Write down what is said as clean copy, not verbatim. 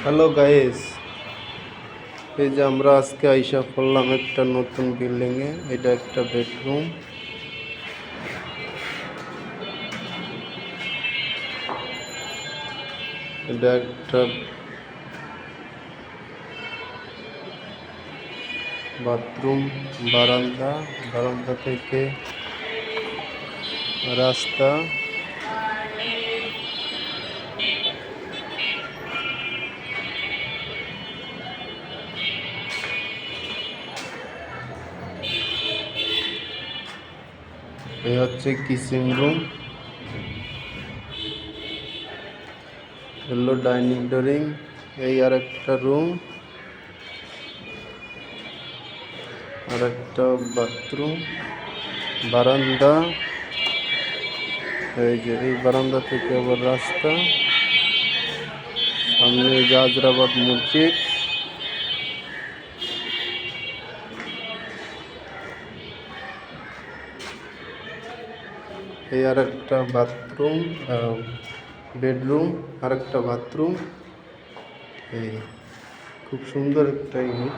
Hello guys, এই যে আমরা আজকে আইসা পড়লাম একটা নতুন বিল্ডিংয়ে। এটা একটা বেডরুম। এটা একটা বাথরুম, বারান্দা, বারান্দা থেকে রাস্তা। এই হচ্ছে কিচেন রুম, হলো ডাইনিং ডোরিং। এই আর একটা রুম, আর একটা বাথরুম, বারান্দা। এই যে এই বারান্দা থেকে আবার রাস্তা, সামনে জাজরাবাদ মসজিদ। এই আর একটা বাথরুম, বেডরুম, আর একটা বাথরুম। এই খুব সুন্দর একটা ইউনিট।